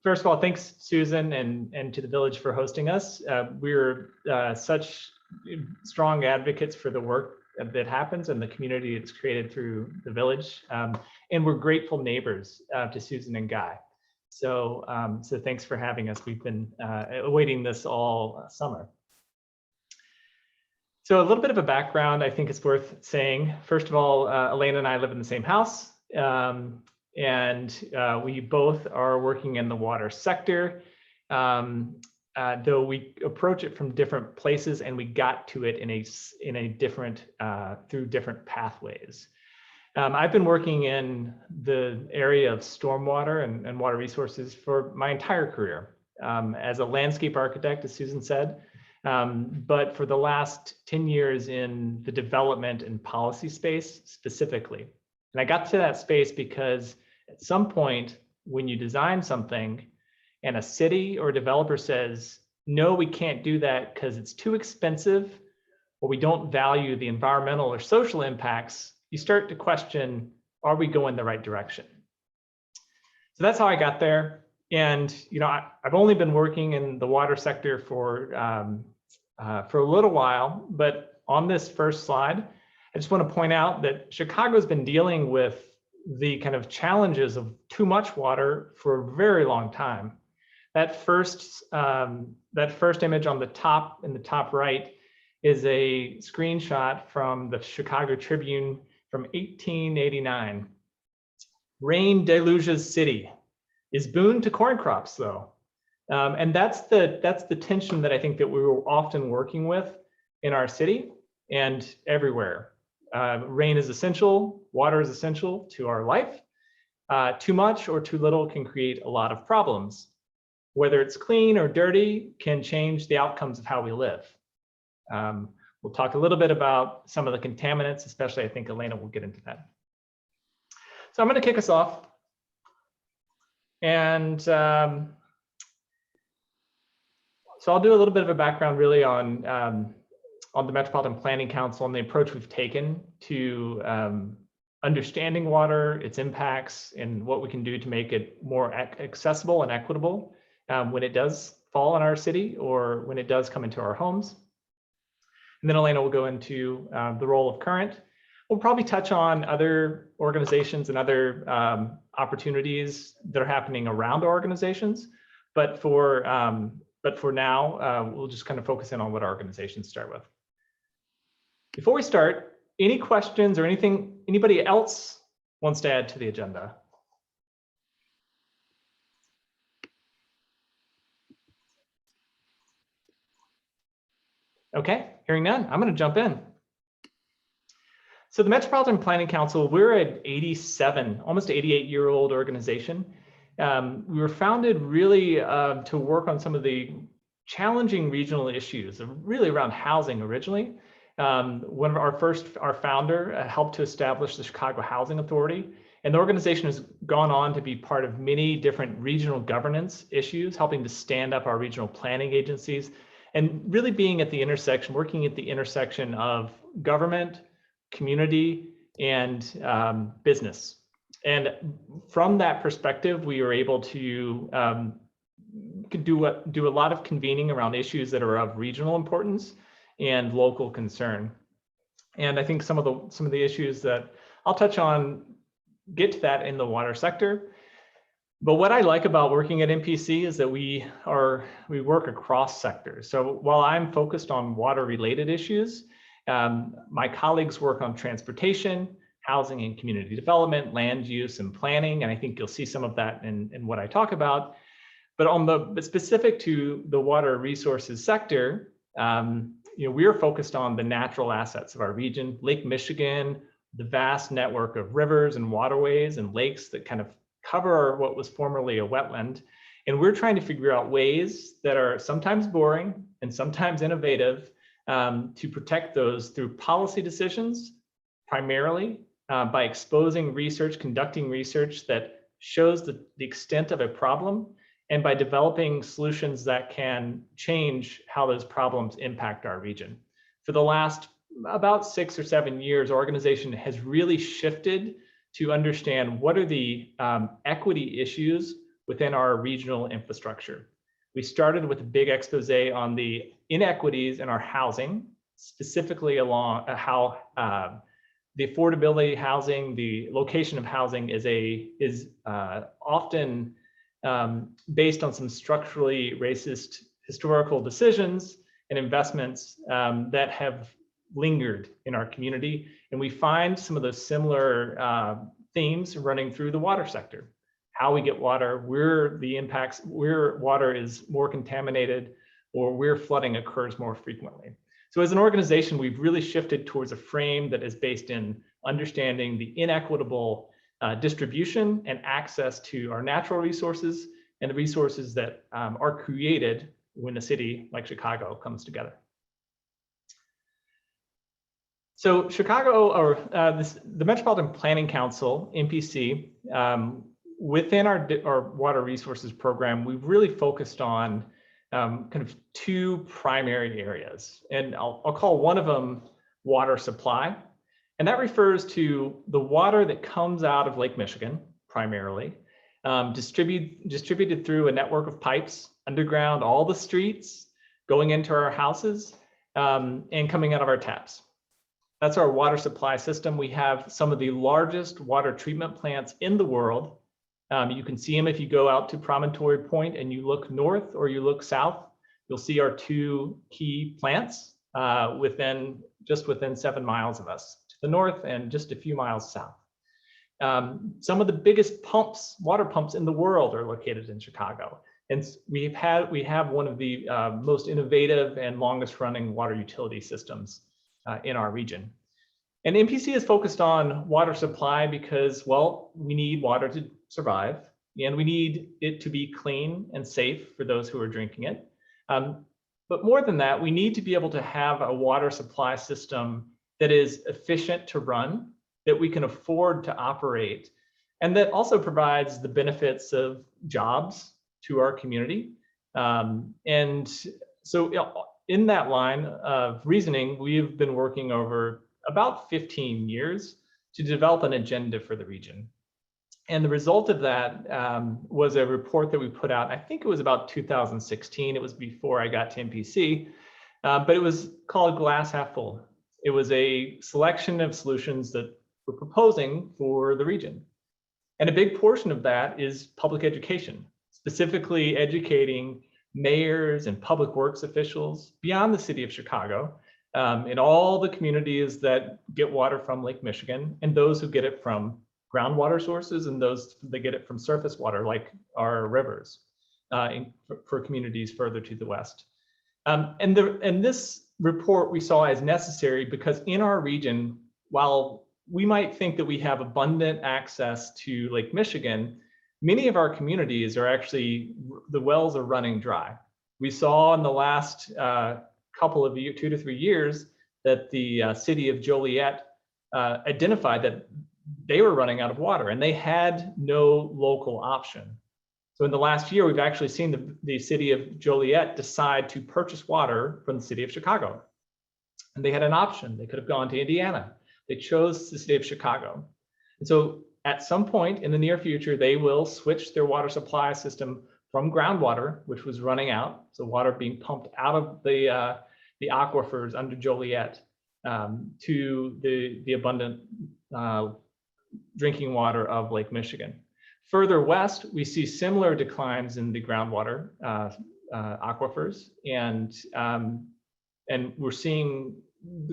First of all, thanks, Susan, and to the village for hosting us. We're such strong advocates for the work that happens and the community it's created through the village. And we're grateful neighbors to Susan and Guy. So, so thanks for having us. We've been awaiting this all summer. So a little bit of a background, I think it's worth saying. First of all, Alaina and I live in the same house. And we both are working in the water sector, though we approach it from different places, and we got to it in a different through different pathways. I've been working in the area of stormwater and water resources for my entire career as a landscape architect, as Susan said, but for the last 10 years in the development and policy space specifically. And I got to that space because at some point when you design something and a city or a developer says, no, we can't do that because it's too expensive, or we don't value the environmental or social impacts, you start to question, are we going the right direction? So that's how I got there. And you know, I've only been working in the water sector for a little while, but on this first slide, I just want to point out that Chicago's been dealing with the kind of challenges of too much water for a very long time. That first image on the top, in the top right, is a screenshot from the Chicago Tribune from 1889. Rain deluges city, is boon to corn crops though. And that's the tension that I think that we were often working with in our city and everywhere. Rain is essential, water is essential to our life. Too much or too little can create a lot of problems. Whether it's clean or dirty can change the outcomes of how we live. We'll talk a little bit about some of the contaminants, especially I think Alaina will get into that. So I'm going to kick us off. And so I'll do a little bit of a background really on the Metropolitan Planning Council and the approach we've taken to understanding water, its impacts, and what we can do to make it more accessible and equitable when it does fall in our city or when it does come into our homes. And then Alaina will go into the role of Current. We'll probably touch on other organizations and other opportunities that are happening around our organizations. But for now, we'll just kind of focus in on what our organizations start with. Before we start, any questions or anything anybody else wants to add to the agenda? Okay, hearing none, I'm going to jump in. So the Metropolitan Planning Council, we're an 87, almost 88-year-old organization. We were founded really to work on some of the challenging regional issues, really around housing originally. One of our founder helped to establish the Chicago Housing Authority, and the organization has gone on to be part of many different regional governance issues, helping to stand up our regional planning agencies, and really being at the intersection, working at the intersection of government, community, and business. And from that perspective, we were able to do a lot of convening around issues that are of regional importance and local concern. And I think some of the issues that I'll touch on get to that in the water sector. But what I like about working at MPC is that we work across sectors. So while I'm focused on water related issues, my colleagues work on transportation, housing and community development, land use and planning. And I think you'll see some of that in what I talk about. But specific to the water resources sector, we are focused on the natural assets of our region, Lake Michigan, the vast network of rivers and waterways and lakes that kind of cover what was formerly a wetland. And we're trying to figure out ways that are sometimes boring and sometimes innovative to protect those through policy decisions, primarily by exposing research, conducting research that shows the extent of a problem, and by developing solutions that can change how those problems impact our region. For the last about 6 or 7 years, our organization has really shifted to understand what are the equity issues within our regional infrastructure. We started with a big expose on the inequities in our housing, specifically along how the affordability housing, the location of housing is often based on some structurally racist historical decisions and investments that have lingered in our community. And we find some of those similar themes running through the water sector. How we get water, where the impacts, where water is more contaminated, or where flooding occurs more frequently. So as an organization, we've really shifted towards a frame that is based in understanding the inequitable distribution and access to our natural resources and the resources that are created when a city like Chicago comes together. So Chicago, or the Metropolitan Planning Council, MPC, within our water resources program, we've really focused on kind of two primary areas. And I'll call one of them water supply. And that refers to the water that comes out of Lake Michigan, primarily, distributed through a network of pipes underground, all the streets, going into our houses, and coming out of our taps. That's our water supply system. We have some of the largest water treatment plants in the world. You can see them if you go out to Promontory Point and you look north or you look south. You'll see our two key plants just within 7 miles of us, to the north and just a few miles south. Some of the biggest water pumps in the world are located in Chicago. And we have one of the most innovative and longest running water utility systems in our region. And MPC is focused on water supply because, well, we need water to survive, and we need it to be clean and safe for those who are drinking it. But more than that, we need to be able to have a water supply system that is efficient to run, that we can afford to operate, and that also provides the benefits of jobs to our community. And so in that line of reasoning, we've been working over about 15 years to develop an agenda for the region. And the result of that was a report that we put out, I think it was about 2016, it was before I got to MPC, but it was called Glass Half Full. It was a selection of solutions that we're proposing for the region. And a big portion of that is public education, specifically educating mayors and public works officials beyond the city of Chicago, in all the communities that get water from Lake Michigan, and those who get it from groundwater sources, and those that get it from surface water, like our rivers, for communities further to the west. And this report we saw as necessary because in our region, while we might think that we have abundant access to Lake Michigan, many of our communities are actually, the wells are running dry. We saw in the last couple of 2 to 3 years that the city of Joliet identified that they were running out of water and they had no local option. So in the last year, we've actually seen the city of Joliet decide to purchase water from the city of Chicago. And they had an option. They could have gone to Indiana. They chose the city of Chicago. And so at some point in the near future, they will switch their water supply system from groundwater, which was running out, so water being pumped out of the aquifers under Joliet, to the abundant drinking water of Lake Michigan. Further west, we see similar declines in the groundwater aquifers, and we're seeing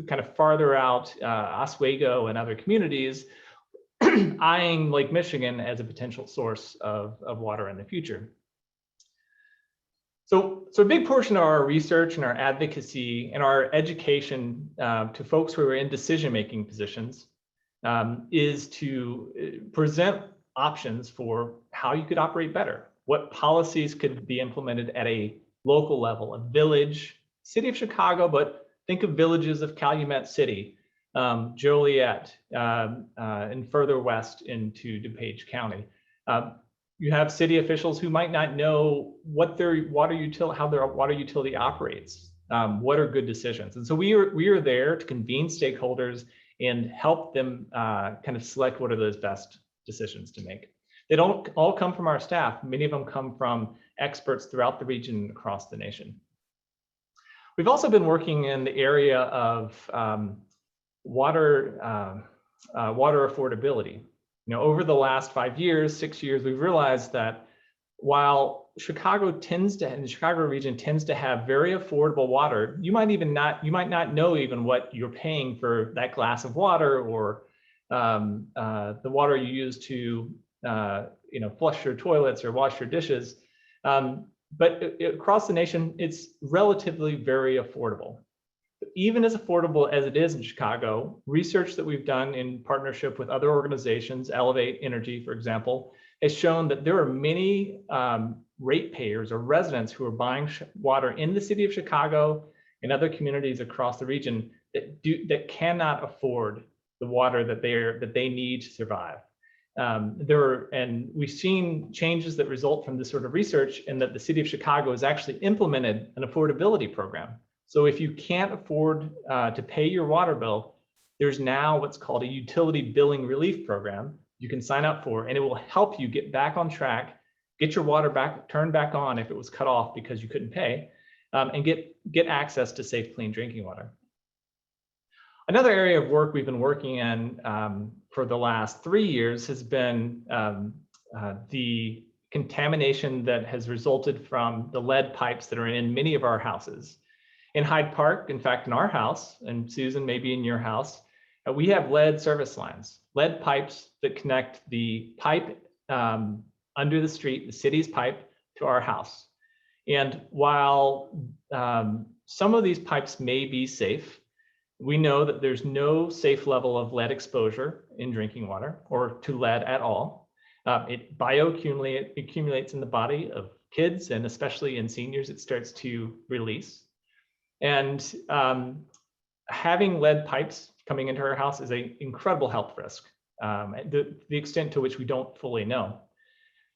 kind of farther out Oswego and other communities eyeing Lake Michigan as a potential source of water in the future. So a big portion of our research and our advocacy and our education to folks who are in decision-making positions is to present options for how you could operate better. What policies could be implemented at a local level, a village, city of Chicago, but think of villages of Calumet City, Joliet, and further west into DuPage County. You have city officials who might not know what their how their water utility operates. What are good decisions? And so we are there to convene stakeholders and help them kind of select what are those best decisions to make. They don't all come from our staff. Many of them come from experts throughout the region and across the nation. We've also been working in the area of water affordability. Over the last 5 years, 6 years, we've realized that while Chicago and the Chicago region tends to have very affordable water, you might not know even what you're paying for that glass of water, or the water you use to flush your toilets or wash your dishes. But across the nation, it's relatively very affordable. But even as affordable as it is in Chicago, research that we've done in partnership with other organizations, Elevate Energy, for example, has shown that there are many ratepayers or residents who are buying water in the city of Chicago and other communities across the region that cannot afford the water that they need to survive. And we've seen changes that result from this sort of research, and that the city of Chicago has actually implemented an affordability program. So if you can't afford to pay your water bill, there's now what's called a utility billing relief program you can sign up for, and it will help you get back on track, get your water turned back on if it was cut off because you couldn't pay, and get access to safe, clean drinking water. Another area of work we've been working in for the last 3 years has been the contamination that has resulted from the lead pipes that are in many of our houses. In Hyde Park, in fact, in our house, and Susan, maybe in your house, we have lead service lines, lead pipes that connect the pipe under the street, the city's pipe, to our house. And while some of these pipes may be safe, we know that there's no safe level of lead exposure in drinking water or to lead at all. It accumulates in the body of kids, and especially in seniors, it starts to release. And having lead pipes coming into our house is an incredible health risk, the extent to which we don't fully know.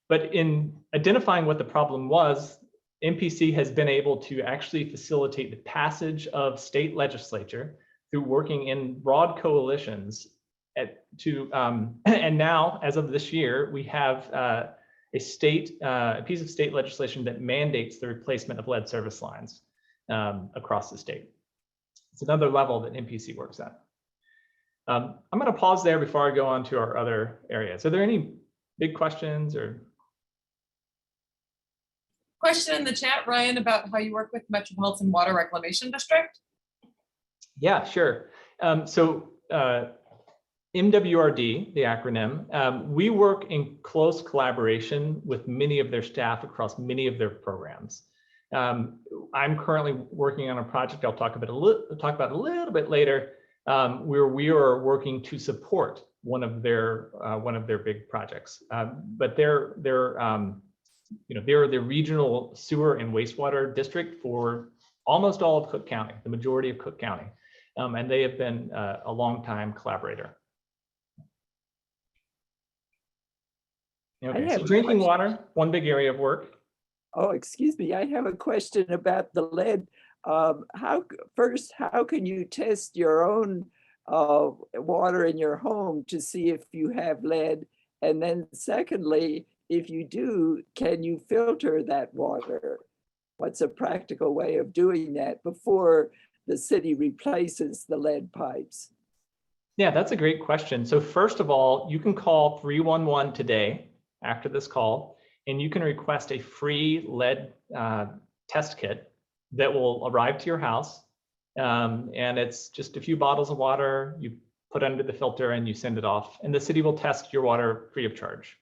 But in identifying what the problem was, MPC has been able to actually facilitate the passage of state legislature through working in broad coalitions and now, as of this year, we have a piece of state legislation that mandates the replacement of lead service lines across the state. It's another level that MPC works at. I'm going to pause there before I go on to our other areas. Are there any big questions or? Question in the chat, Ryan, about how you work with Metropolitan Water Reclamation District. Yeah, sure. MWRD, the acronym, we work in close collaboration with many of their staff across many of their programs. I'm currently working on a project I'll talk about a little bit later, where we are working to support one of their big projects. But they're the regional sewer and wastewater district for almost all of Cook County, the majority of Cook County, and they have been a long-time collaborator. Okay, so drinking water, one big area of work. Oh, excuse me. I have a question about the lead. How can you test your own water in your home to see if you have lead? And then secondly, if you do, can you filter that water? What's a practical way of doing that before the city replaces the lead pipes? Yeah, that's a great question. So first of all, you can call 311 today after this call, and you can request a free lead test kit that will arrive to your house. And it's just a few bottles of water you put under the filter and you send it off, and the city will test your water free of charge.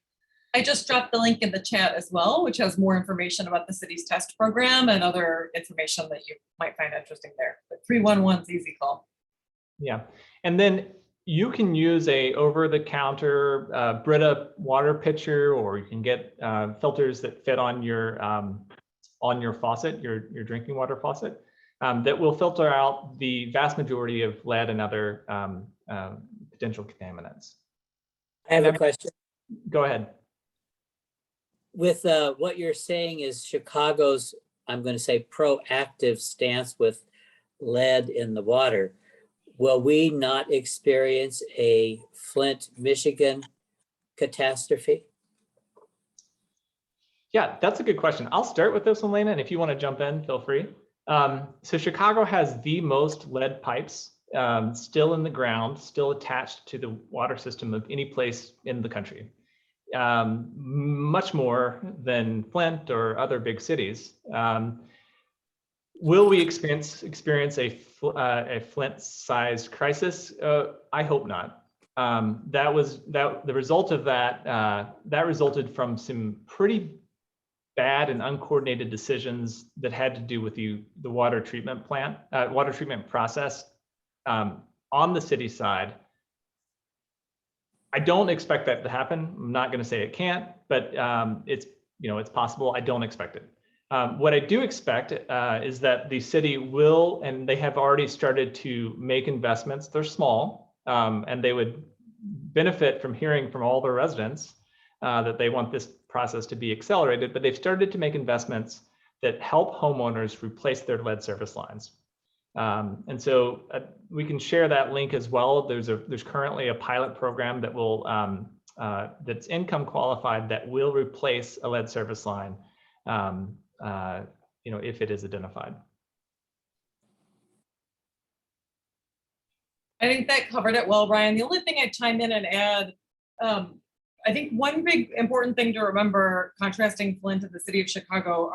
I just dropped the link in the chat as well, which has more information about the city's test program and other information that you might find interesting there. But 311's easy call. Yeah, and then you can use a over-the-counter Brita water pitcher, or you can get filters that fit on your faucet, your drinking water faucet, that will filter out the vast majority of lead and other potential contaminants. I have a question. Go ahead. With what you're saying is Chicago's, I'm going to say, proactive stance with lead in the water, will we not experience a Flint, Michigan catastrophe? Yeah, that's a good question. I'll start with this one, Lena, and if you want to jump in, feel free. So Chicago has the most lead pipes still in the ground, still attached to the water system of any place in the country. Much more than Flint or other big cities. Will we experience a Flint-sized crisis? I hope not. The result of that resulted from some pretty bad and uncoordinated decisions that had to do with the water treatment process on the city side. I don't expect that to happen. I'm not going to say it can't, but it's possible. I don't expect it. What I do expect is that the city will, and they have already started to make investments. They're small, and they would benefit from hearing from all their residents that they want this process to be accelerated, but they've started to make investments that help homeowners replace their lead service lines. And so we can share that link as well. There's currently a pilot program that will that's income qualified that will replace a lead service line, if it is identified. I think that covered it well, Ryan. The only thing I'd chime in and add, I think one big important thing to remember, contrasting Flint and the city of Chicago,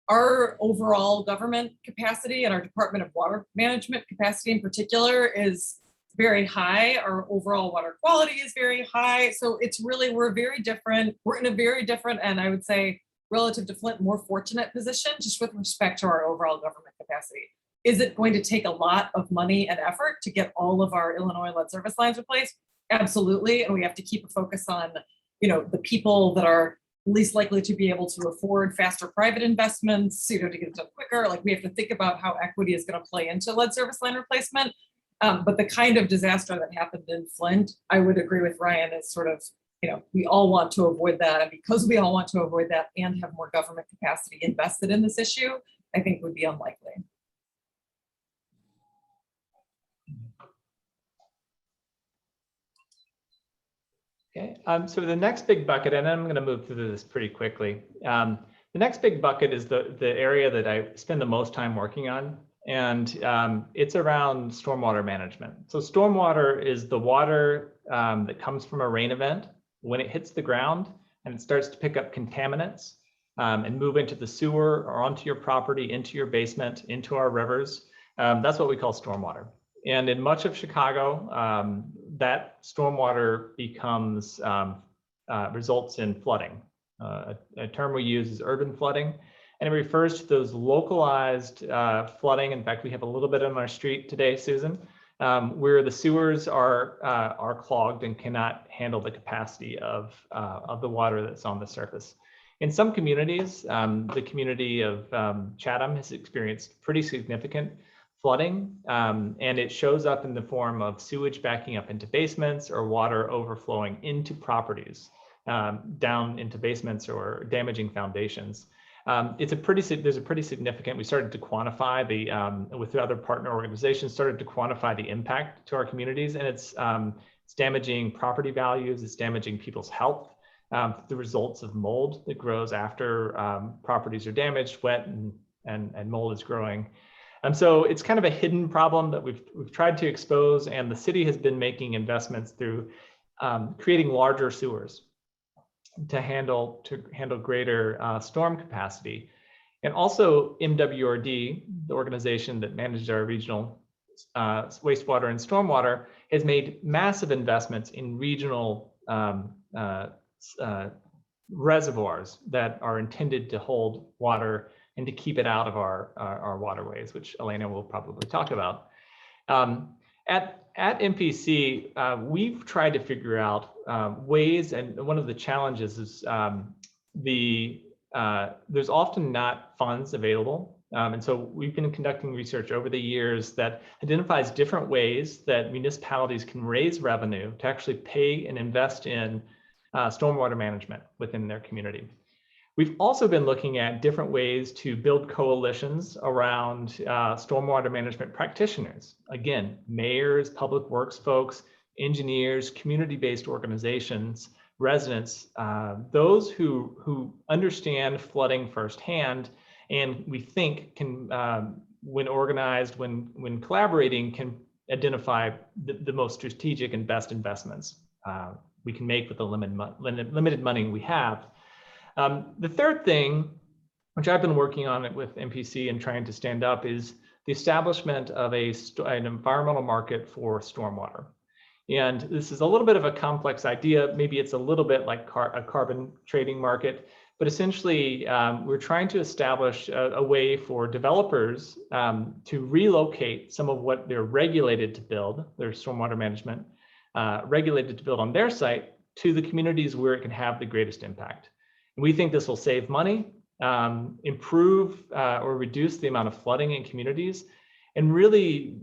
our overall government capacity and our Department of Water Management capacity in particular is very high. Our overall water quality is very high. So it's really, we're very different. We're in a very different, and I would say relative to Flint, more fortunate position just with respect to our overall government capacity. Is it going to take a lot of money and effort to get all of our Illinois lead service lines replaced? Absolutely. And we have to keep a focus on, the people that are least likely to be able to afford faster private investments, to get it done quicker. Like, we have to think about how equity is going to play into lead service line replacement. But the kind of disaster that happened in Flint, I would agree with Ryan, is sort of, we all want to avoid that. And because we all want to avoid that and have more government capacity invested in this issue, I think would be unlikely. Okay, so the next big bucket, and I'm going to move through this pretty quickly. The next big bucket is the area that I spend the most time working on, and it's around stormwater management. So stormwater is the water that comes from a rain event when it hits the ground and it starts to pick up contaminants and move into the sewer or onto your property, into your basement, into our rivers. That's what we call stormwater. And in much of Chicago, that stormwater becomes results in flooding. A term we use is urban flooding, and it refers to those localized flooding. In fact, we have a little bit on our street today, Susan, where the sewers are clogged and cannot handle the capacity of the water that's on the surface. In some communities, the community of Chatham has experienced pretty significant flooding, and it shows up in the form of sewage backing up into basements or water overflowing into properties, down into basements or damaging foundations. There's a pretty significant, we started to quantify with the other partner organizations, started to quantify the impact to our communities, and it's damaging property values, it's damaging people's health, the results of mold that grows after properties are damaged, wet and mold is growing. So it's kind of a hidden problem that we've tried to expose, and the city has been making investments through creating larger sewers to handle greater storm capacity. And also MWRD, the organization that manages our regional wastewater and stormwater, has made massive investments in regional reservoirs that are intended to hold water and to keep it out of our waterways, which Alaina will probably talk about. At MPC, we've tried to figure out ways, and one of the challenges is there's often not funds available. And so we've been conducting research over the years that identifies different ways that municipalities can raise revenue to actually pay and invest in stormwater management within their community. We've also been looking at different ways to build coalitions around stormwater management practitioners. Again, mayors, public works folks, engineers, community-based organizations residents, those who understand flooding firsthand, and we think can, when organized, when collaborating, can identify the most strategic and best investments we can make with the limited money we have. The third thing, which I've been working on it with MPC and trying to stand up, is the establishment of an environmental market for stormwater. And this is a little bit of a complex idea. Maybe it's a little bit like a carbon trading market, but essentially we're trying to establish a way for developers to relocate some of what they're regulated to build, their stormwater management, regulated to build on their site, to the communities where it can have the greatest impact. And we think this will save money, improve or reduce the amount of flooding in communities, and really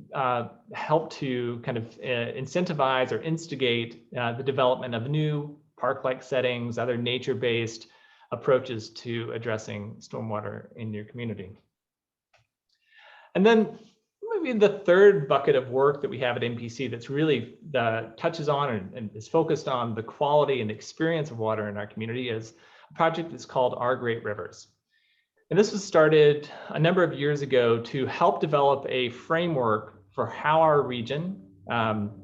help to kind of incentivize or instigate the development of new park-like settings, other nature-based approaches to addressing stormwater in your community. And then maybe the third bucket of work that we have at MPC that's really touches on and is focused on the quality and experience of water in our community is a project that's called Our Great Rivers. And this was started a number of years ago to help develop a framework for how our region,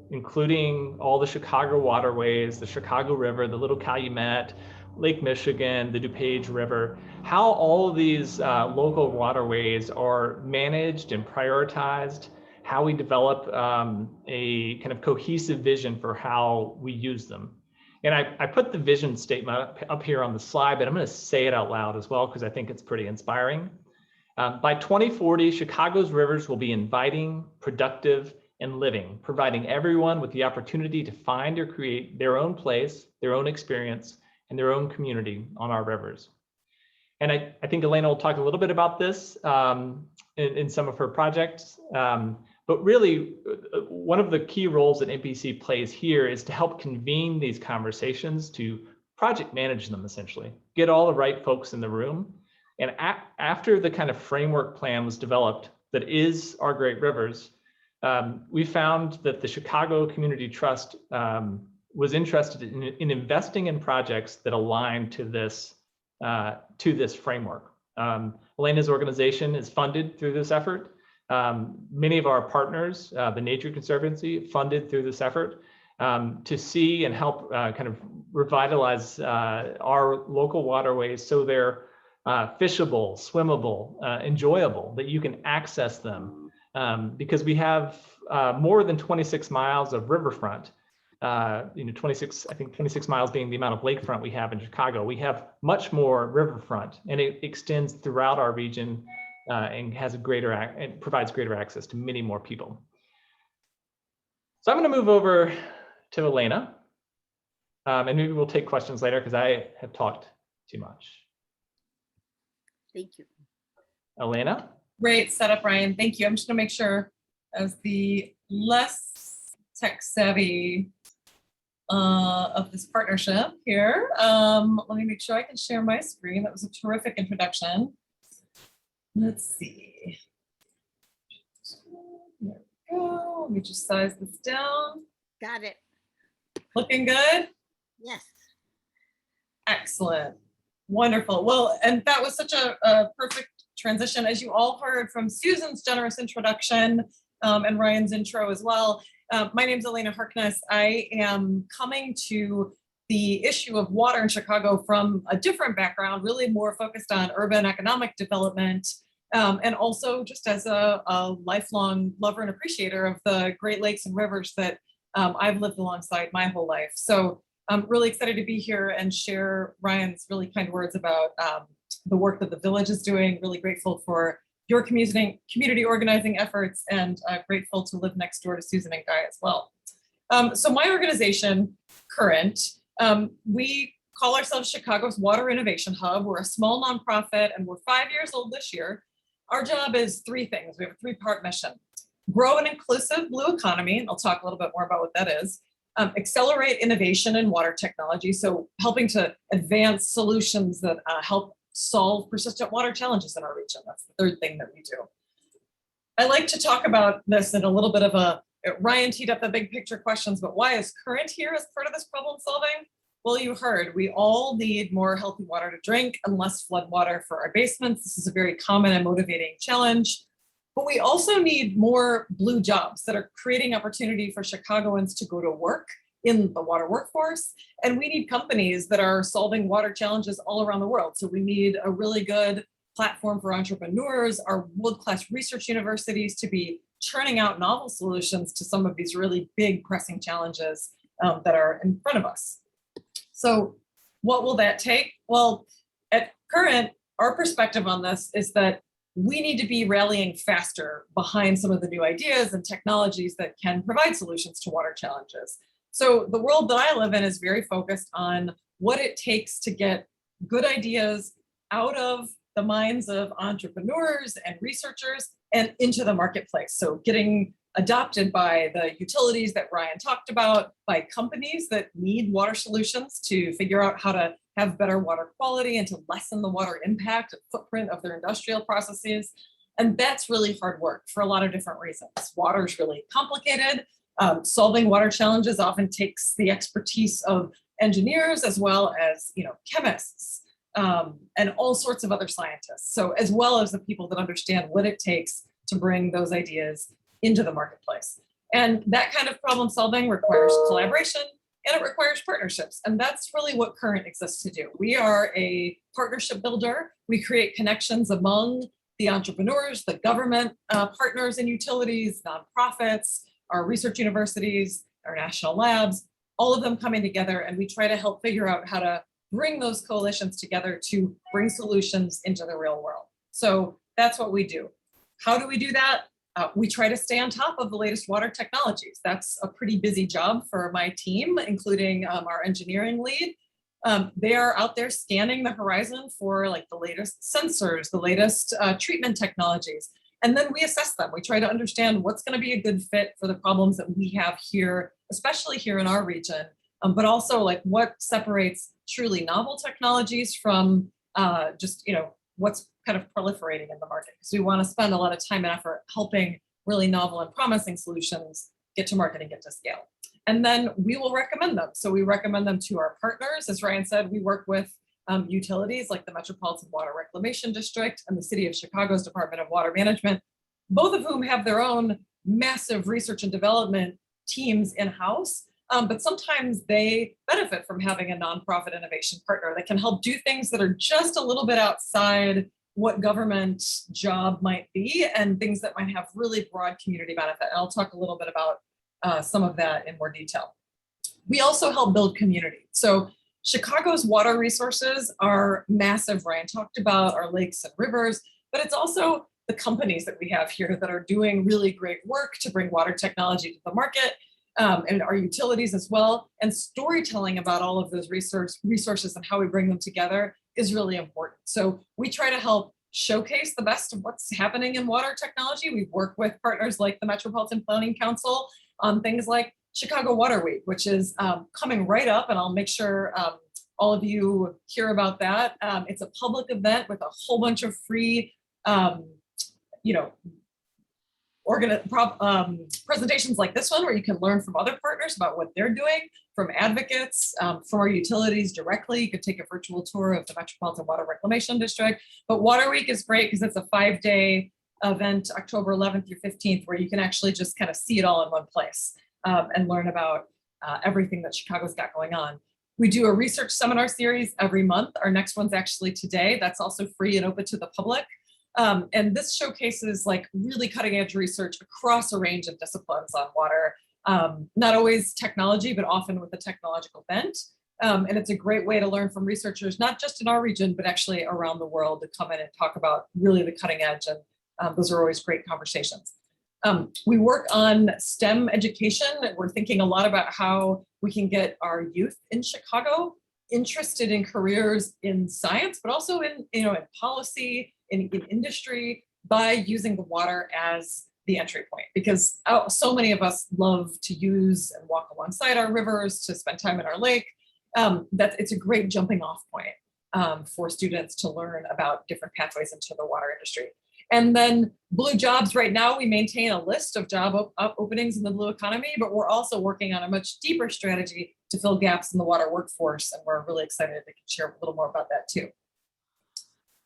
including all the Chicago waterways, the Chicago River, the Little Calumet, Lake Michigan, the DuPage River, how all of these local waterways are managed and prioritized, how we develop a kind of cohesive vision for how we use them. And I put the vision statement up here on the slide, but I'm going to say it out loud as well because I think it's pretty inspiring. By 2040, Chicago's rivers will be inviting, productive, and living, providing everyone with the opportunity to find or create their own place, their own experience, and their own community on our rivers. And I think Alaina will talk a little bit about this in some of her projects. But really, one of the key roles that MPC plays here is to help convene these conversations, to project manage them, essentially, get all the right folks in the room. And after the kind of framework plan was developed that is Our Great Rivers, we found that the Chicago Community Trust was interested in investing in projects that align to this framework. Alaina's organization is funded through this effort. Many of our partners, the Nature Conservancy, funded through this effort to see and help kind of revitalize our local waterways so they're fishable, swimmable, enjoyable, that you can access them. Because we have more than 26 miles of riverfront. 26 miles being the amount of lakefront we have in Chicago. We have much more riverfront, and it extends throughout our region and has and provides greater access to many more people. So I'm going to move over to Alaina, and maybe we'll take questions later because I have talked too much. Thank you. Alaina? Great setup, Ryan. Thank you. I'm just gonna make sure, as the less tech savvy of this partnership here, let me make sure I can share my screen. That was a terrific introduction. Let's see. There we go. Let me just size this down. Got it. Looking good? Yes. Excellent. Wonderful. Well, and that was such a perfect transition, as you all heard from Susan's generous introduction and Ryan's intro as well. My name is Alaina Harkness. I am coming to the issue of water in Chicago from a different background, really more focused on urban economic development, and also just as a lifelong lover and appreciator of the Great Lakes and rivers that I've lived alongside my whole life. So I'm really excited to be here and share Ryan's really kind words about the work that the village is doing. Really grateful for your community organizing efforts, and grateful to live next door to Susan and Guy as well. So my organization, Current, we call ourselves Chicago's Water Innovation Hub. We're a small nonprofit and we're 5 years old this year. Our job is three things. We have a three-part mission: grow an inclusive blue economy, and I'll talk a little bit more about what that is. Accelerate innovation in water technology, so helping to advance solutions that help solve persistent water challenges in our region. That's the third thing that we do. I like to talk about this in a little bit of Ryan teed up the big picture questions, but why is Current here as part of this problem solving? Well, you heard, we all need more healthy water to drink and less flood water for our basements. This is a very common and motivating challenge. But we also need more blue jobs that are creating opportunity for Chicagoans to go to work in the water workforce. And we need companies that are solving water challenges all around the world. So we need a really good platform for entrepreneurs, our world-class research universities to be churning out novel solutions to some of these really big pressing challenges that are in front of us. So what will that take? Well, at current, our perspective on this is that we need to be rallying faster behind some of the new ideas and technologies that can provide solutions to water challenges. So the world that I live in is very focused on what it takes to get good ideas out of the minds of entrepreneurs and researchers and into the marketplace. So getting adopted by the utilities that Ryan talked about, by companies that need water solutions to figure out how to have better water quality and to lessen the water impact and footprint of their industrial processes. And that's really hard work for a lot of different reasons. Water is really complicated. Solving water challenges often takes the expertise of engineers as well as chemists and all sorts of other scientists. So as well as the people that understand what it takes to bring those ideas into the marketplace. And that kind of problem solving requires collaboration and it requires partnerships. And that's really what Current exists to do. We are a partnership builder. We create connections among the entrepreneurs, the government partners and utilities, nonprofits, our research universities, our national labs, all of them coming together. And we try to help figure out how to bring those coalitions together to bring solutions into the real world. So that's what we do. How do we do that? We try to stay on top of the latest water technologies. That's a pretty busy job for my team, including our engineering lead. They are out there scanning the horizon for like the latest sensors, the latest treatment technologies. And then we assess them. We try to understand what's going to be a good fit for the problems that we have here, especially here in our region, but also like what separates truly novel technologies from what's kind of proliferating in the market. Because we want to spend a lot of time and effort helping really novel and promising solutions get to market and get to scale. And then we will recommend them. So we recommend them to our partners. As Ryan said, we work with utilities like the Metropolitan Water Reclamation District and the City of Chicago's Department of Water Management, both of whom have their own massive research and development teams in-house. But sometimes they benefit from having a nonprofit innovation partner that can help do things that are just a little bit outside what government job might be and things that might have really broad community benefit. And I'll talk a little bit about some of that in more detail. We also help build community. So Chicago's water resources are massive. Ryan talked about our lakes and rivers, but it's also the companies that we have here that are doing really great work to bring water technology to the market. And our utilities as well. And storytelling about all of those resources and how we bring them together is really important. So we try to help showcase the best of what's happening in water technology. We work with partners like the Metropolitan Planning Council on things like Chicago Water Week, which is coming right up, and I'll make sure all of you hear about that. It's a public event with a whole bunch of free presentations like this one, where you can learn from other partners about what they're doing, from advocates, from our utilities directly. You could take a virtual tour of the Metropolitan Water Reclamation District. But Water Week is great because it's a 5-day event, October 11th through 15th, where you can actually just kind of see it all in one place and learn about everything that Chicago's got going on. We do a research seminar series every month. Our next one's actually today. That's also free and open to the public. And this showcases like really cutting edge research across a range of disciplines on water, not always technology, but often with a technological bent. And it's a great way to learn from researchers, not just in our region, but actually around the world, to come in and talk about really the cutting edge. And those are always great conversations. We work on STEM education. We're thinking a lot about how we can get our youth in Chicago interested in careers in science, but also in policy, in industry, by using the water as the entry point. Because so many of us love to use and walk alongside our rivers, to spend time in our lake. It's a great jumping off point for students to learn about different pathways into the water industry. And then blue jobs, right now we maintain a list of job openings in the blue economy, but we're also working on a much deeper strategy to fill gaps in the water workforce. And we're really excited to share a little more about that too.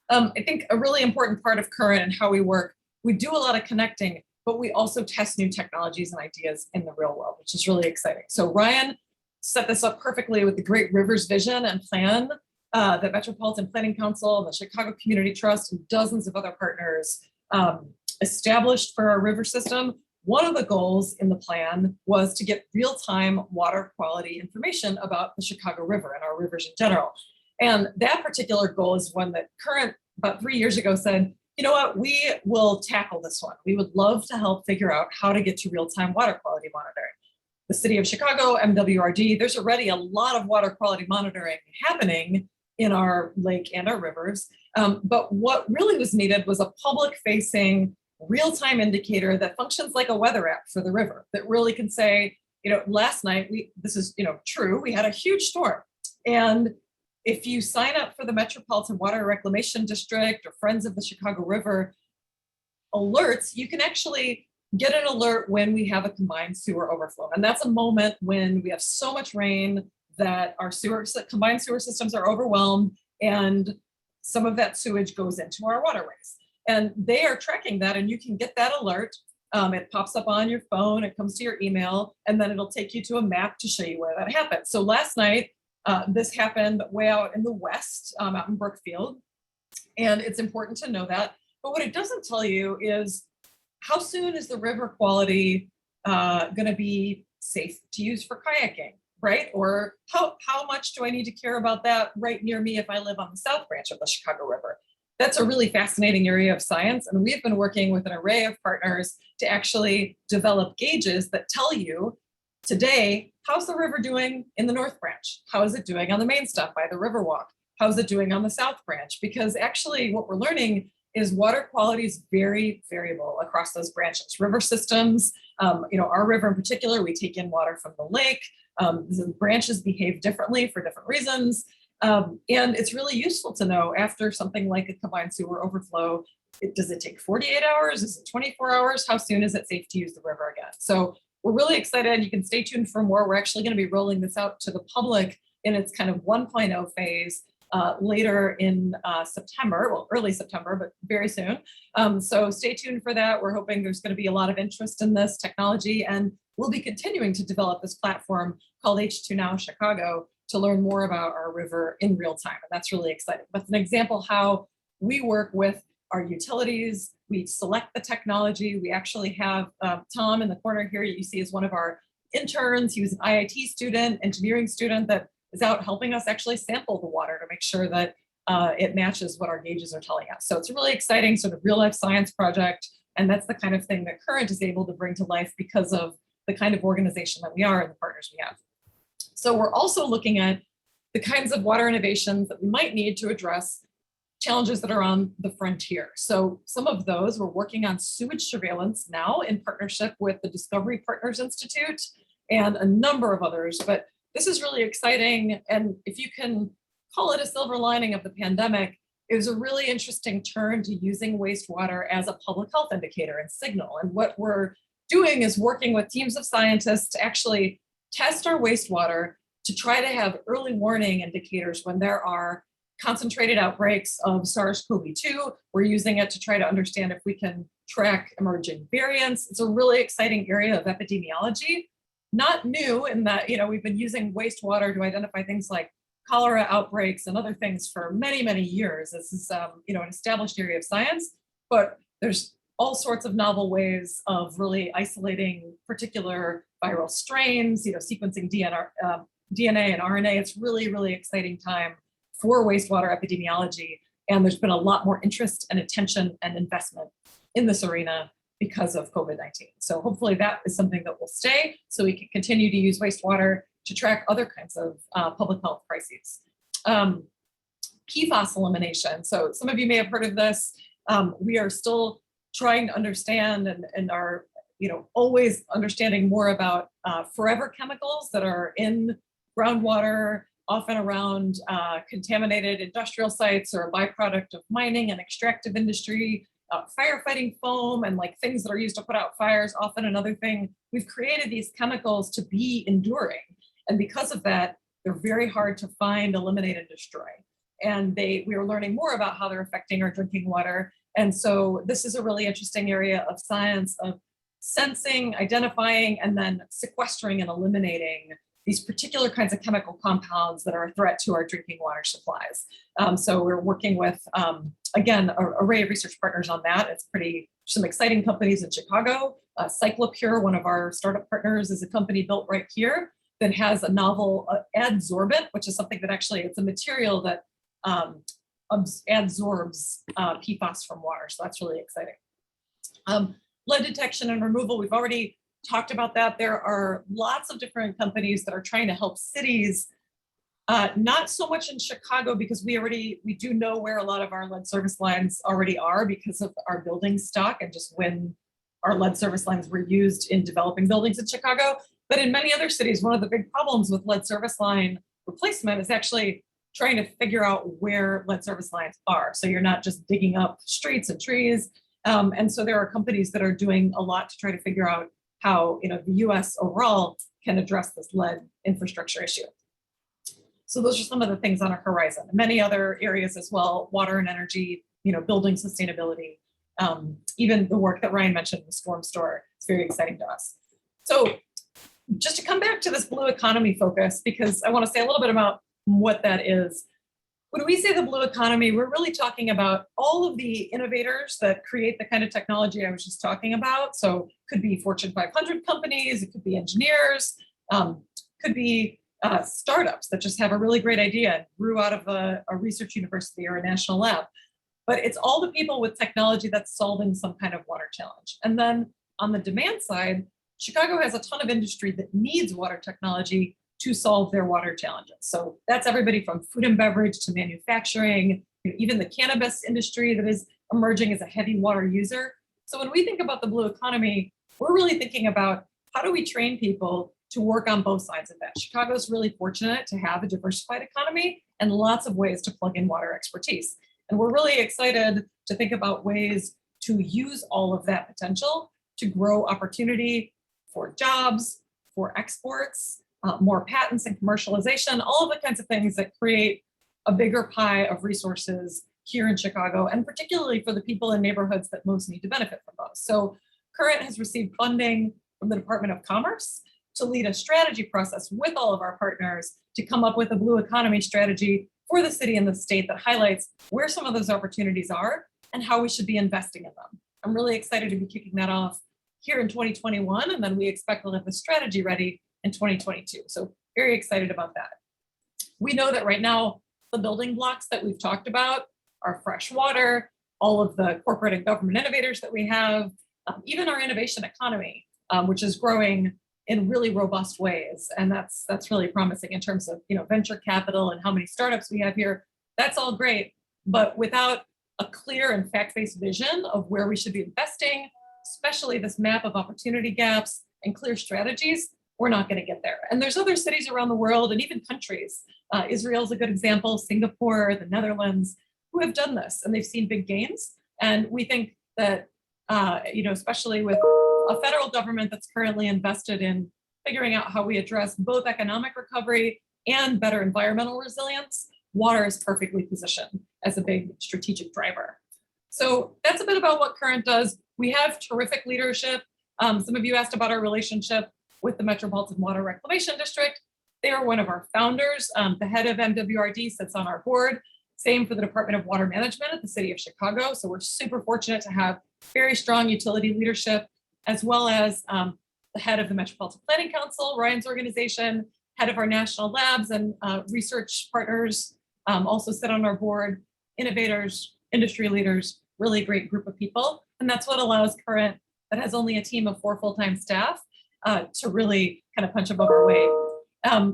I think a really important part of Current and how we work, we do a lot of connecting, but we also test new technologies and ideas in the real world, which is really exciting. So Ryan set this up perfectly with the Great Rivers Vision and Plan that Metropolitan Planning Council and the Chicago Community Trust and dozens of other partners established for our river system. One of the goals in the plan was to get real-time water quality information about the Chicago River and our rivers in general. And that particular goal is one that Current, about 3 years ago, said, you know what, we will tackle this one. We would love to help figure out how to get to real-time water quality monitoring. The city of Chicago, MWRD, there's already a lot of water quality monitoring happening in our lake and our rivers. But what really was needed was a public-facing real-time indicator that functions like a weather app for the river that really can say, last night, this is true, we had a huge storm. And if you sign up for the Metropolitan Water Reclamation District or Friends of the Chicago River alerts, you can actually get an alert when we have a combined sewer overflow. And that's a moment when we have so much rain that our combined sewer systems are overwhelmed and some of that sewage goes into our waterways. And they are tracking that, and you can get that alert. It pops up on your phone, it comes to your email, and then it'll take you to a map to show you where that happened. So last night, this happened way out in the west, out in Brookfield, and it's important to know that. But what it doesn't tell you is how soon is the river quality going to be safe to use for kayaking, right? Or how much do I need to care about that right near me if I live on the South Branch of the Chicago River? That's a really fascinating area of science. And we've been working with an array of partners to actually develop gauges that tell you today, how's the river doing in the North Branch? How is it doing on the main stop by the Riverwalk? How's it doing on the South Branch? Because actually what we're learning is water quality is very variable across those branches. River systems, our river in particular, we take in water from the lake. The branches behave differently for different reasons. And it's really useful to know after something like a combined sewer overflow, does it take 48 hours? Is it 24 hours? How soon is it safe to use the river again? So we're really excited. You can stay tuned for more. We're actually going to be rolling this out to the public in its kind of 1.0 phase later in September, well, early September, but very soon. So stay tuned for that. We're hoping there's going to be a lot of interest in this technology, and we'll be continuing to develop this platform called H2 Now Chicago to learn more about our river in real time. And that's really exciting. That's an example how we work with our utilities. We select the technology. We actually have Tom in the corner here, you see is one of our interns. He was an IIT student, engineering student that is out helping us actually sample the water to make sure that it matches what our gauges are telling us. So it's a really exciting sort of real life science project. And that's the kind of thing that Current is able to bring to life because of the kind of organization that we are and the partners we have. So we're also looking at the kinds of water innovations that we might need to address challenges that are on the frontier. So some of those, we're working on sewage surveillance now in partnership with the Discovery Partners Institute and a number of others. But this is really exciting. And if you can call it a silver lining of the pandemic, it was a really interesting turn to using wastewater as a public health indicator and signal. And what we're doing is working with teams of scientists to actually test our wastewater to try to have early warning indicators when there are concentrated outbreaks of SARS-CoV-2. We're using it to try to understand if we can track emerging variants. It's a really exciting area of epidemiology. Not new in that, we've been using wastewater to identify things like cholera outbreaks and other things for many, many years. This is, an established area of science, but there's all sorts of novel ways of really isolating particular viral strains, sequencing DNA and RNA. It's really, really exciting time for wastewater epidemiology. And there's been a lot more interest and attention and investment in this arena because of COVID-19. So hopefully that is something that will stay so we can continue to use wastewater to track other kinds of public health crises. PFAS elimination. So some of you may have heard of this. We are still trying to understand and are always understanding more about forever chemicals that are in groundwater, often around contaminated industrial sites or a byproduct of mining and extractive industry, firefighting foam and like things that are used to put out fires, often another thing. We've created these chemicals to be enduring. And because of that, they're very hard to find, eliminate, and destroy. And we are learning more about how they're affecting our drinking water. And so this is a really interesting area of science of sensing, identifying, and then sequestering and eliminating these particular kinds of chemical compounds that are a threat to our drinking water supplies. So we're working with, again, an array of research partners on that. It's some exciting companies in Chicago. Cyclopure, one of our startup partners, is a company built right here that has a novel adsorbent, which is something that actually, it's a material that adsorbs PFAS from water. So that's really exciting. Lead detection and removal, we've already talked about that. There are lots of different companies that are trying to help cities, not so much in Chicago, because we do know where a lot of our lead service lines already are because of our building stock and just when our lead service lines were used in developing buildings in Chicago. But in many other cities, one of the big problems with lead service line replacement is actually trying to figure out where lead service lines are. So you're not just digging up streets and trees. And so there are companies that are doing a lot to try to figure out how the US overall can address this lead infrastructure issue. So those are some of the things on our horizon. Many other areas as well, water and energy, building sustainability, even the work that Ryan mentioned with Storm Store is very exciting to us. So just to come back to this blue economy focus, because I want to say a little bit about what that is. When we say the blue economy, we're really talking about all of the innovators that create the kind of technology I was just talking about. So it could be Fortune 500 companies, it could be engineers, could be startups that just have a really great idea and grew out of a research university or a national lab. But it's all the people with technology that's solving some kind of water challenge. And then on the demand side, Chicago has a ton of industry that needs water technology to solve their water challenges. So that's everybody from food and beverage to manufacturing, even the cannabis industry that is emerging as a heavy water user. So when we think about the blue economy, we're really thinking about how do we train people to work on both sides of that. Chicago's really fortunate to have a diversified economy and lots of ways to plug in water expertise. And we're really excited to think about ways to use all of that potential to grow opportunity for jobs, for exports, more patents and commercialization, all of the kinds of things that create a bigger pie of resources here in Chicago, and particularly for the people in neighborhoods that most need to benefit from those. So Current has received funding from the Department of Commerce to lead a strategy process with all of our partners to come up with a blue economy strategy for the city and the state that highlights where some of those opportunities are and how we should be investing in them. I'm really excited to be kicking that off here in 2021, and then we expect we'll have the strategy ready in 2022. So very excited about that. We know that right now, the building blocks that we've talked about are fresh water, all of the corporate and government innovators that we have, even our innovation economy, which is growing in really robust ways. And that's really promising in terms of venture capital and how many startups we have here. That's all great, but without a clear and fact-based vision of where we should be investing, especially this map of opportunity gaps and clear strategies, we're not going to get there. And there's other cities around the world and even countries. Israel's a good example, Singapore, the Netherlands, who have done this and they've seen big gains. And we think that, especially with a federal government that's currently invested in figuring out how we address both economic recovery and better environmental resilience, water is perfectly positioned as a big strategic driver. So that's a bit about what Current does. We have terrific leadership. Some of you asked about our relationship with the Metropolitan Water Reclamation District. They are one of our founders. The head of MWRD sits on our board. Same for the Department of Water Management at the City of Chicago. So we're super fortunate to have very strong utility leadership, as well as the head of the Metropolitan Planning Council, Ryan's organization, head of our national labs and research partners also sit on our board, innovators, industry leaders, really great group of people. And that's what allows Current, that has only a team of 4 full-time staff, to really kind of punch above our weight.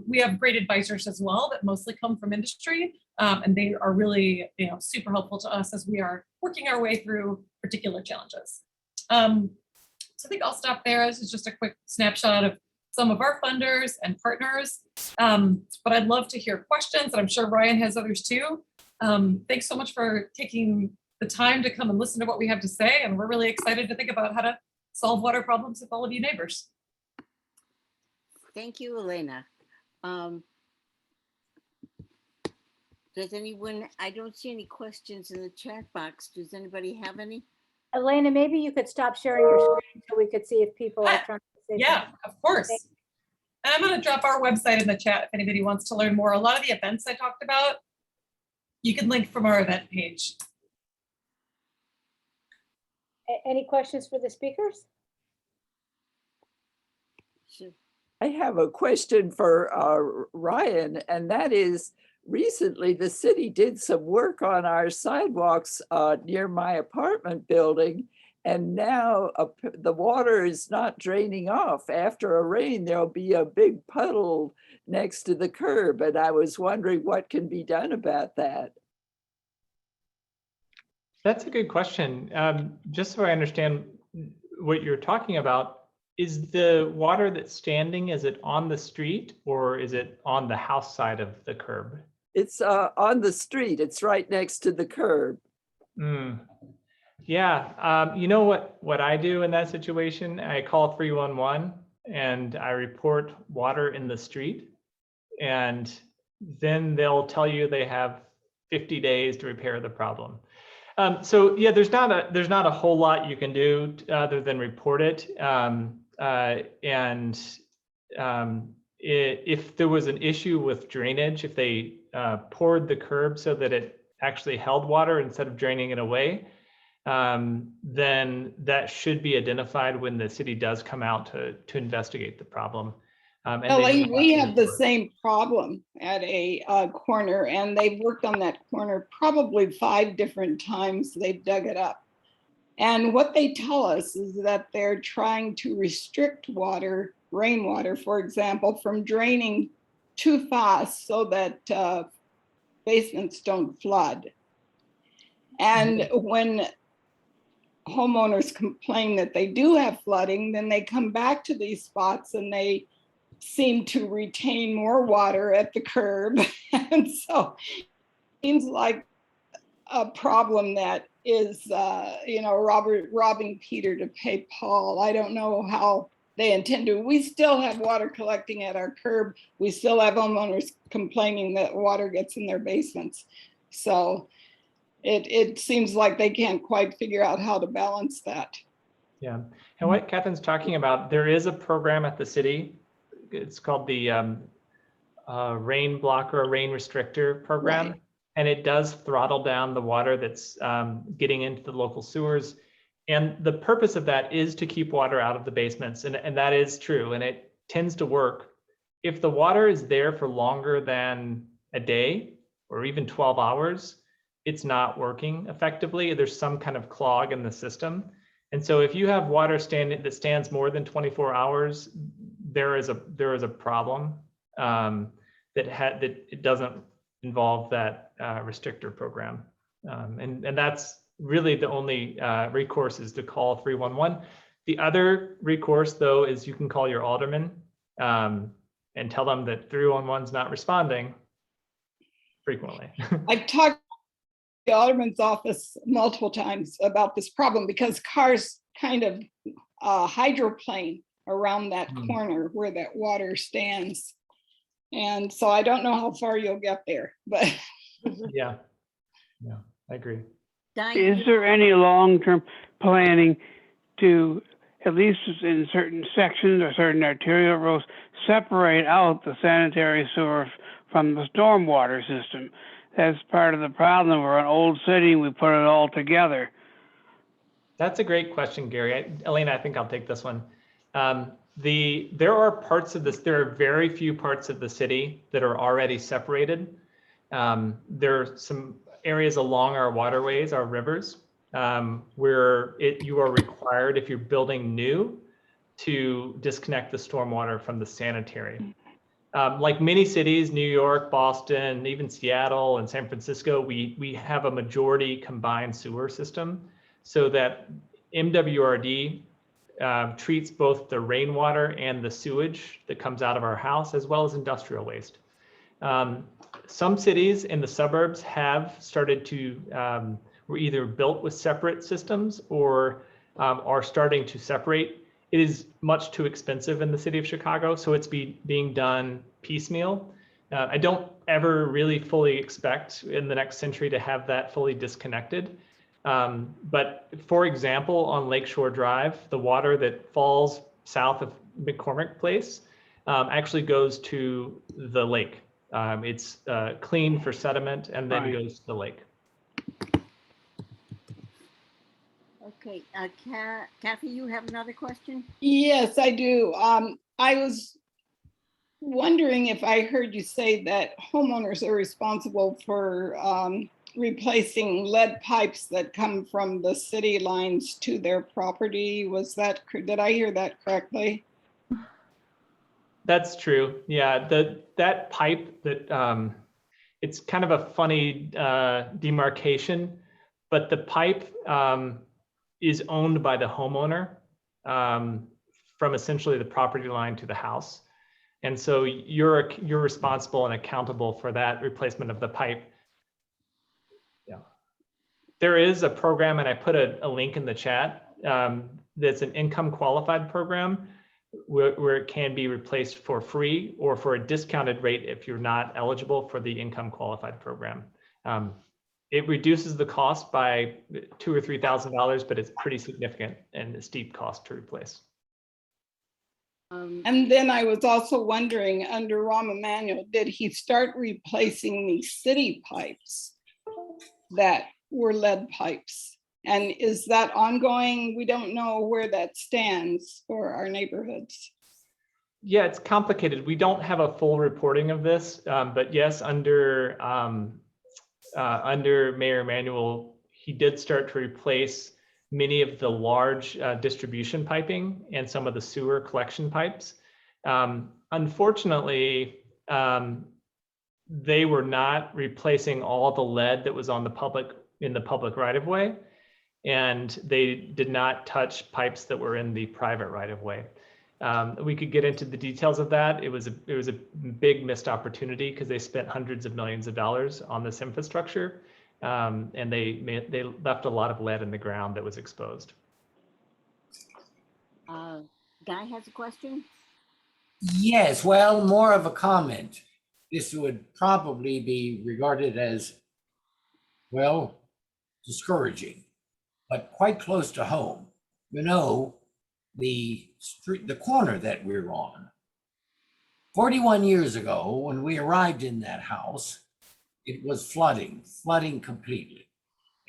We have great advisors as well that mostly come from industry, and they are really super helpful to us as we are working our way through particular challenges. So I think I'll stop there. This is just a quick snapshot of some of our funders and partners, but I'd love to hear questions, and I'm sure Ryan has others too. Thanks so much for taking the time to come and listen to what we have to say, and we're really excited to think about how to solve water problems with all of you neighbors. Thank you, Alaina. Does anyone, I don't see any questions in the chat box. Does anybody have any? Alaina, maybe you could stop sharing your screen so we could see if people are trying to say Yeah, something. of course. And I'm going to drop our website in the chat if anybody wants to learn more. A lot of the events I talked about, you can link from our event page. Any questions for the speakers? Sure. I have a question for Ryan, and that is, recently the city did some work on our sidewalks near my apartment building, and now the water is not draining off. After a rain, there'll be a big puddle next to the curb, and I was wondering what can be done about that. That's a good question. Just so I understand what you're talking about, is the water that's standing, is it on the street or is it on the house side of the curb? It's on the street. It's right next to the curb. Yeah, you know what I do in that situation? I call 311 and I report water in the street, and then they'll tell you they have 50 days to repair the problem. So yeah, there's not a whole lot you can do other than report it. If there was an issue with drainage, if they poured the curb so that it actually held water instead of draining it away, then that should be identified when the city does come out to investigate the problem. Elaine, we have the same problem at a corner, and they've worked on that corner probably 5 different times. They've dug it up. And what they tell us is that they're trying to restrict water, rainwater, for example, from draining too fast so that basements don't flood. And when homeowners complain that they do have flooding, then they come back to these spots and they seem to retain more water at the curb. And so it seems like a problem that is, robbing Peter to pay Paul. I don't know how they intend to. We still have water collecting at our curb. We still have homeowners complaining that water gets in their basements. So it seems like they can't quite figure out how to balance that. Yeah, and what Catherine's talking about, there is a program at the city. It's called the rain blocker, rain restrictor program. Right. And it does throttle down the water that's getting into the local sewers. And the purpose of that is to keep water out of the basements. And that is true. And it tends to work. If the water is there for longer than a day or even 12 hours, it's not working effectively. There's some kind of clog in the system. And so if you have water that stands more than 24 hours, there is a problem that it doesn't involve that restrictor program. And that's really the only recourse is to call 311. The other recourse, though, is you can call your alderman and tell them that 311 is not responding frequently. I've talked to the alderman's office multiple times about this problem because cars kind of hydroplane around that corner where that water stands. And so I don't know how far you'll get there, but. Yeah, I agree. Is there any long-term planning to, at least in certain sections or certain arterial roads, separate out the sanitary sewer from the stormwater system? That's part of the problem. We're an old city, we put it all together. That's a great question, Gary. Alaina, I think I'll take this one. There are parts of this, there are very few parts of the city that are already separated. There are some areas along our waterways, our rivers, where you are required, if you're building new, to disconnect the stormwater from the sanitary. Like many cities, New York, Boston, even Seattle and San Francisco, we have a majority combined sewer system so that MWRD treats both the rainwater and the sewage that comes out of our house as well as industrial waste. Some cities in the suburbs have started to, were either built with separate systems or are starting to separate. it is much too expensive in the city of Chicago, so it's being done piecemeal. I don't ever really fully expect in the next century to have that fully disconnected. But for example, on Lakeshore Drive, the water that falls south of McCormick Place actually goes to the lake. It's cleaned for sediment and then Right. goes to the lake. Okay, Kathy, you have another question? Yes, I do. I was wondering if I heard you say that homeowners are responsible for replacing lead pipes that come from the city lines to their property. Was that, did I hear that correctly? That's true. Yeah, that pipe that it's kind of a funny demarcation, but the pipe is owned by the homeowner from essentially the property line to the house. And so you're responsible and accountable for that replacement of the pipe. Yeah. There is a program, and I put a link in the chat, that's an income qualified program where it can be replaced for free or for a discounted rate if you're not eligible for the income qualified program. It reduces the cost by $2,000 or $3,000, but it's pretty significant and a steep cost to replace. And then I was also wondering, under Rahm Emanuel, did he start replacing the city pipes that were lead pipes? And is that ongoing? We don't know where that stands for our neighborhoods. Yeah, it's complicated. We don't have a full reporting of this, but yes, under Mayor Emanuel, he did start to replace many of the large distribution piping and some of the sewer collection pipes. Unfortunately, they were not replacing all the lead that was on in the public right of way, and they did not touch pipes that were in the private right of way. We could get into the details of that. It was a big missed opportunity because they spent hundreds of millions of dollars on this infrastructure, and they left a lot of lead in the ground that was exposed. Guy has a question? Yes, well, more of a comment. This would probably be regarded as, well, discouraging, but quite close to home. You know, the street, the corner that we're on, 41 years ago, when we arrived in that house, it was flooding completely.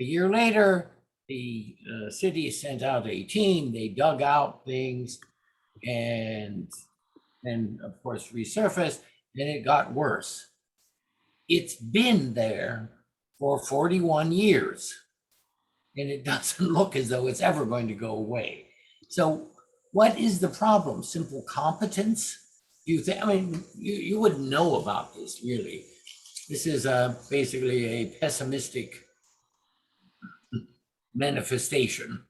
A year later, the city sent out a team, they dug out things and of course resurfaced, and it got worse. It's been there for 41 years and it doesn't look as though it's ever going to go away. So what is the problem? Simple competence? Do you think, I mean, you wouldn't know about this really. This is basically a pessimistic manifestation.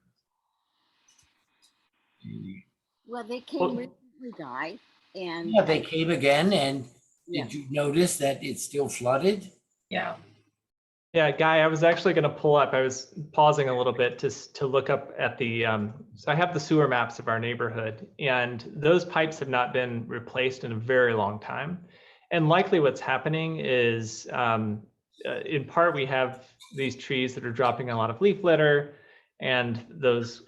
Well, they came recently, Guy, and Yeah, they came again, and yeah. did you notice that it's still flooded? Yeah. Yeah, Guy, I was actually going to pull up. I was pausing a little bit to look up at the. So I have the sewer maps of our neighborhood, and those pipes have not been replaced in a very long time. And likely, what's happening is, in part, we have these trees that are dropping a lot of leaf litter, and those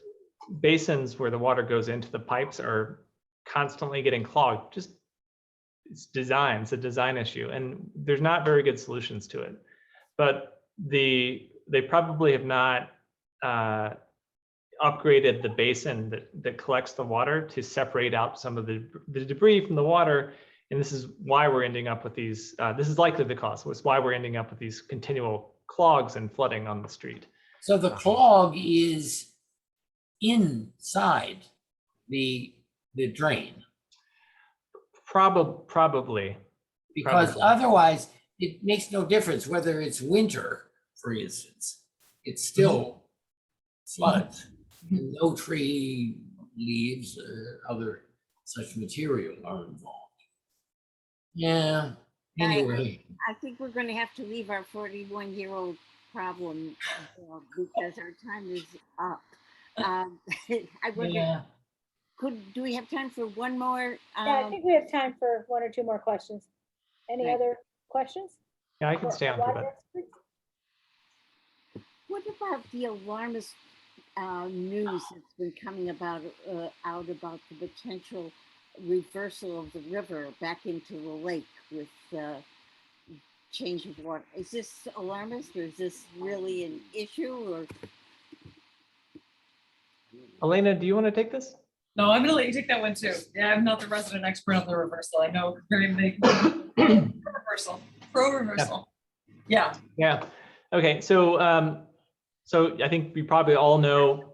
basins where the water goes into the pipes are constantly getting clogged. Just it's a design issue, and there's not very good solutions to it. But they probably have not upgraded the basin that collects the water to separate out some of the debris from the water. And this is why we're ending up with these, this is likely the cause. It's why we're ending up with these continual clogs and flooding on the street. So the clog is inside the drain. Probably. Because otherwise it makes no difference whether it's winter, for instance, it's still floods. No tree leaves or other such material are involved. Yeah, anyway. I think we're going to have to leave our 41-year-old problem because our time is up. I wonder, do we have time for one more? Yeah, I think we have time for one or two more questions. Any Right. other questions? Yeah, I can Or stay on for a water bit. experts? What about the alarmist news that's been coming out about the potential reversal of the river back into the lake with change of water? Is this alarmist, or is this really an issue? Or Alaina, do you want to take this? No, I'm gonna let you take that one too. Yeah, I'm not the resident expert on the reversal. I know very big reversal, pro reversal. Yeah. Yeah. Okay. So, so I think we probably all know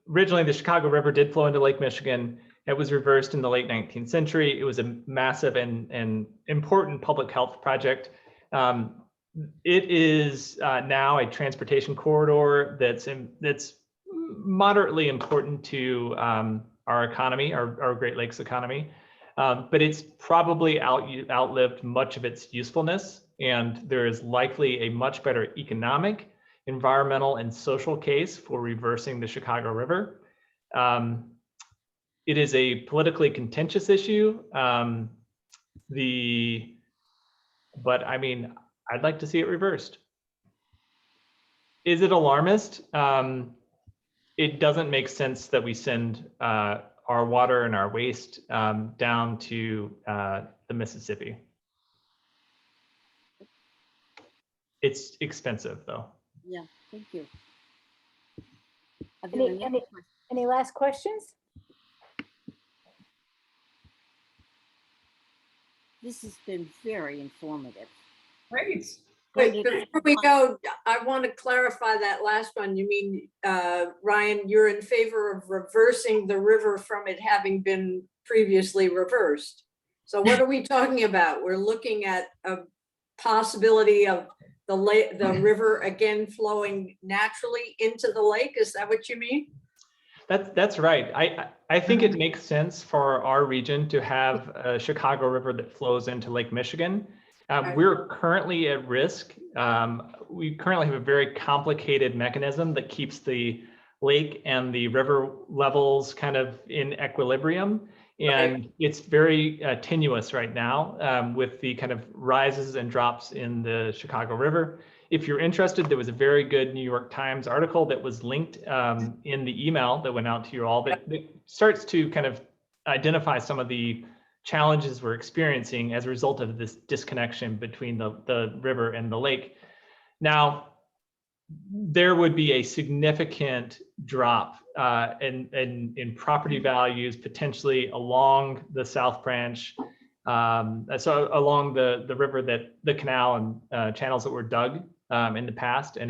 originally the Chicago River did flow into Lake Michigan. It was reversed in the late 19th century. It was a massive and important public health project. It is now a transportation corridor that's moderately important to our economy, our Great Lakes economy. But it's probably outlived much of its usefulness, and there is likely a much better economic, environmental, and social case for reversing the Chicago River. It is a politically contentious issue. But I mean, I'd like to see it reversed. Is it alarmist? It doesn't make sense that we send our water and our waste down to the Mississippi. It's expensive though. yeah, thank you. Are there any other questions? Any last questions? This has been very informative. Great. Wait, before we go, I want to clarify that last one. You mean, Ryan, you're in favor of reversing the river from it having been previously reversed. So what are we talking about? We're looking at a possibility of the river again flowing naturally into the lake. Is that what you mean? That's right. I think it makes sense for our region to have a Chicago River that flows into Lake Michigan. We're currently at risk. We currently have a very complicated mechanism that keeps the lake and the river levels kind of in equilibrium. And it's very tenuous right now with the kind of rises and drops in the Chicago River. If you're interested, there was a very good New York Times article that was linked in the email that went out to you all that starts to kind of identify some of the challenges we're experiencing as a result of this disconnection between the river and the lake. Now, there would be a significant drop in property values potentially along the South Branch, so along the river, that the canal and channels that were dug in the past, and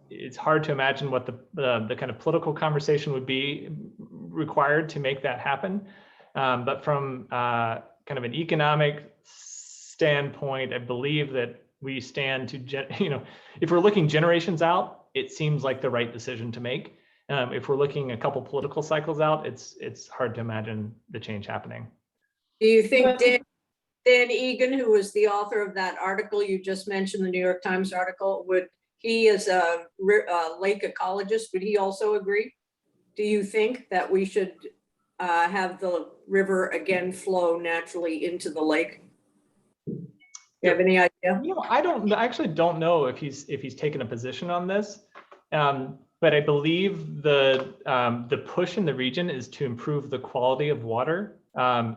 it's hard to imagine what the kind of political conversation would be required to make that happen. But from kind of an economic standpoint, I believe that we stand to, if we're looking generations out, it seems like the right decision to make. If we're looking a couple political cycles out, it's hard to imagine the change happening. Do you think Dan Egan, who was the author of that article you just mentioned, the New York Times article, would he, as a lake ecologist, would he also agree? Do you think that we should have the river again flow naturally into the lake? You have any idea? I actually don't know if he's taken a position on this, but I believe the push in the region is to improve the quality of water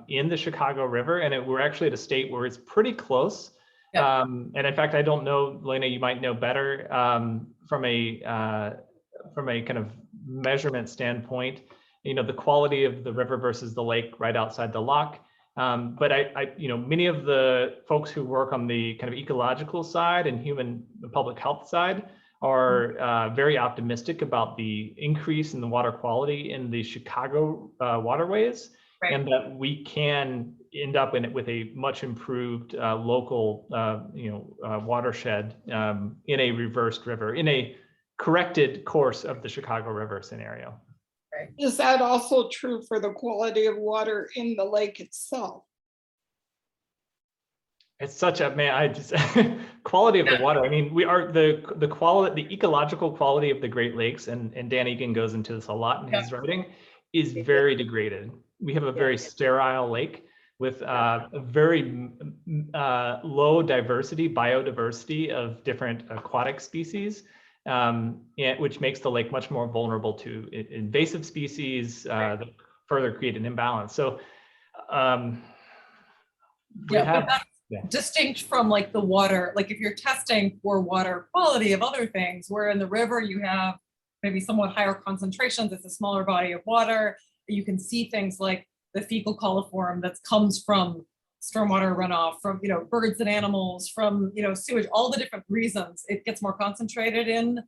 in the Chicago River, and we're actually at a state where it's pretty close. Yeah. And in fact, I don't know, Alaina, you might know better from a kind of measurement standpoint. The quality of the river versus the lake right outside the lock. But many of the folks who work on the kind of ecological side and the public health side are very optimistic about the increase in the water quality in the Chicago waterways, right, and that we can end up with a much improved local, watershed in a reversed river, in a corrected course of the Chicago River scenario. Is that also true for the quality of water in the lake itself? It's such a quality of the water. I mean, we are the quality, the ecological quality of the Great Lakes, and Dan Egan goes into this a lot in his writing, is very degraded. We have a very sterile lake with a very low biodiversity of different aquatic species, which makes the lake much more vulnerable to invasive species that further create an imbalance. So But that's distinct from like the water, like if you're testing for water quality of other things, where in the river you have maybe somewhat higher concentrations, it's a smaller body of water, you can see things like the fecal coliform that comes from stormwater runoff, from birds and animals, from sewage, all the different reasons it gets more concentrated in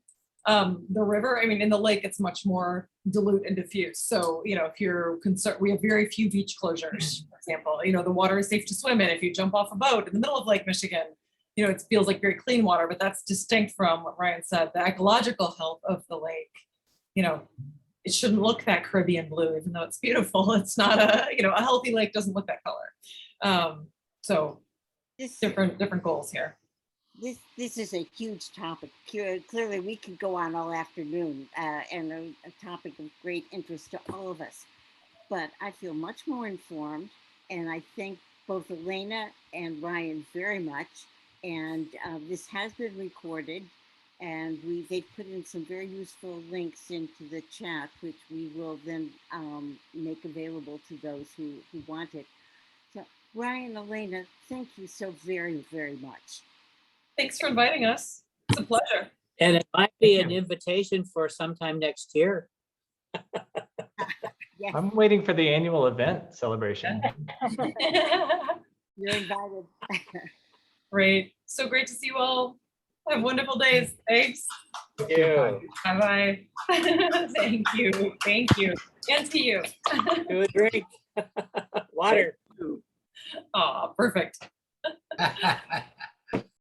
the river. I mean, in the lake, it's much more dilute and diffuse. So, if you're concerned, we have very few beach closures, for example. The water is safe to swim in. If you jump off a boat in the middle of Lake Michigan, it feels like very clean water, but that's distinct from what Ryan said, the ecological health of the lake. It shouldn't look that Caribbean blue, even though it's beautiful. It's not a healthy lake doesn't look that color. So different goals here. This is a huge topic. Clearly, we could go on all afternoon, and a topic of great interest to all of us. But I feel much more informed, and I thank both Alaina and Ryan very much. And this has been recorded, and they've put in some very useful links into the chat, which we will then make available to those who want it. So, Ryan, Alaina, thank you so very, very much. Thanks for inviting us. It's a pleasure. And it might be an invitation for sometime next year. Yes, I'm waiting for the annual event celebration. you're invited. Great. So great to see you all. Have wonderful days. Thanks. Thank you. Bye-bye. Thank you. Thank you. And to you. Do a drink. Water. Oh, perfect.